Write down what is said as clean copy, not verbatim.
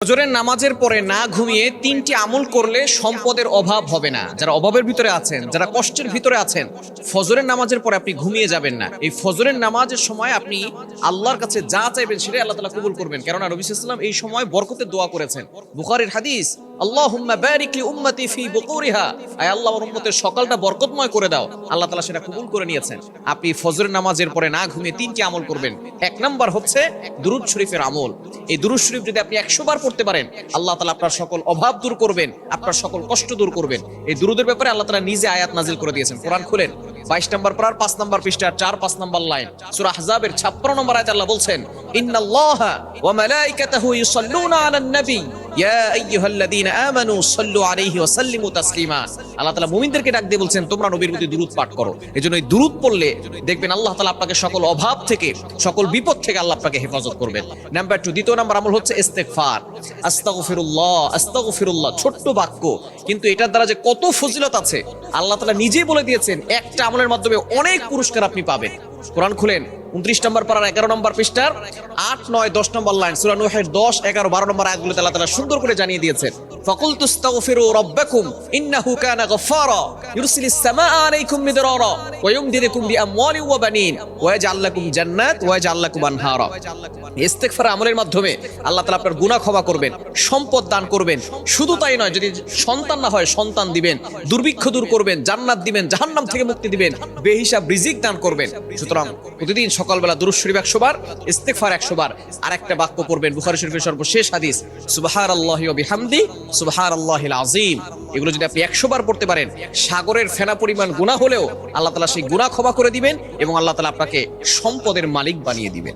ফজরের নামাজের পরে না ঘুমিয়ে তিনটি আমল করলে সম্পদের অভাব হবে না। যারা অভাবের ভিতরে আছেন, যারা কষ্টের ভিতরে আছেন, ফজরের নামাজের পরে আপনি ঘুমিয়ে যাবেন না। এই ফজরের নামাজের সময় আপনি আল্লাহর কাছে যা চাইবেন সেটাই আল্লাহ তাআলা কবুল করবেন। কেননা নবী সাল্লাল্লাহু আলাইহি ওয়াসাল্লাম এই সময় বরকতের দোয়া করেছেন। বুখারীর হাদিস, আল্লাহুম্মা বারিক লি উম্মতি ফি বুকুরিহা, আয় আল্লাহ আমার উম্মতের সকালটা বরকতময় করে দাও। আল্লাহ তাআলা সেটা কবুল করে নিয়েছেন। আপনি ফজরের নামাজের পরে না ঘুমিয়ে তিনটি আমল করবেন। এক নাম্বার হচ্ছে দুরূদ শরীফের আমল। এই দুরূদ শরীফ যদি আপনি 100 বার পড়তে পারেন, আল্লাহ তাআলা আপনার সকল অভাব দূর করবেন, আপনার সকল কষ্ট দূর করবেন। এই দুরূদের ব্যাপারে আল্লাহ তাআলা নিজে আয়াত নাজিল করে দিয়েছেন। কোরআন খুলেন 22 নম্বর পারার 5 নম্বর পৃষ্ঠার 4-5 নম্বর লাইন, সূরা আহজাবের 56 নম্বর আয়াতে আল্লাহ বলছেন, ইন্নাল্লাহা ওয়া মালাইকাতাহু ইউসাল্লুনা আলান নবী ইয়া আইয়ুহাল্লাযীনা আমানু সাল্লু আলাইহি ওয়া সাল্লিমু তাসলিমা। আল্লাহ তাআলা মুমিনদেরকে ডাক দিয়ে বলছেন, তোমরা নবীর প্রতি দুরূদ পাঠ করো। এজন্য এই দুরূদ পড়লে দেখবেন আল্লাহ তাআলা আপনাকে সকল অভাব থেকে, সকল বিপদ থেকে আল্লাহ আপনাকে হেফাজত করবেন। নাম্বার 2, দ্বিতীয় নাম্বার আমল হচ্ছে ইস্তেগফার। আস্তাগফিরুল্লাহ, আস্তাগফিরুল্লাহ, ছোট্ট বাক্য, কিন্তু এটার দ্বারা যে কত ফজিলত আছে আল্লাহ তাআলা নিজেই বলে দিয়েছেন। একটা আমলের মাধ্যমে অনেক পুরস্কার আপনি পাবেন। কোরআন খুলেন 29 নম্বর পারার 11 নম্বর পৃষ্ঠার 8, 9, 10 নম্বর লাইন, সূরা নূহের 10, 11, 12 নম্বর আয়াতগুলোতে আল্লাহ তাআলা সুন্দর করে জানিয়ে দিয়েছেন, ফাকুলতু আস্তাগফিরু রাব্বাকুম ইন্নাহু কানা গাফফারা ইউরসিলিস সামাআ আলাইকুম মিদরারা ওয়া ইউমদিদুকুম বিআমওয়ালিন ওয়া বানিন ওয়া ইয়াজআল লাকুম জান্নাত ওয়া ইয়াজআল লাকুম আনহারা। ইস্তেগফার আমলের মাধ্যমে আল্লাহ তাআলা আপনার গুনাহ ক্ষমা করবেন, সম্পদ দান করবেন। শুধু তাই নয়, যদি সন্তান না হয় সন্তান দিবেন, দুর্ভিক্ষ দূর করবেন, জান্নাত দিবেন, জাহান্নাম থেকে মুক্তি দিবেন, বেহিসাব রিজিক দান করবেন। সুতরাং প্রতিদিন সকালবেলা দুরূদ শরীফ 100 বার, ইস্তেগফার 100 বার, আর একটা বাক্য পড়বেন বুখারী শরীফের সর্বশেষ হাদিস, সুবহানাল্লাহি ওয়া বিহামদি সুবহানাল্লাহিল আযীম। এগুলো যদি আপনি 100 বার পড়তে পারেন, সাগরের ফেনা পরিমাণ গুনাহ হলেও আল্লাহ তাআলা সেই গুনাহ ক্ষমা করে দিবেন এবং আল্লাহ তাআলা আপনাকে সম্পদের মালিক বানিয়ে দিবেন।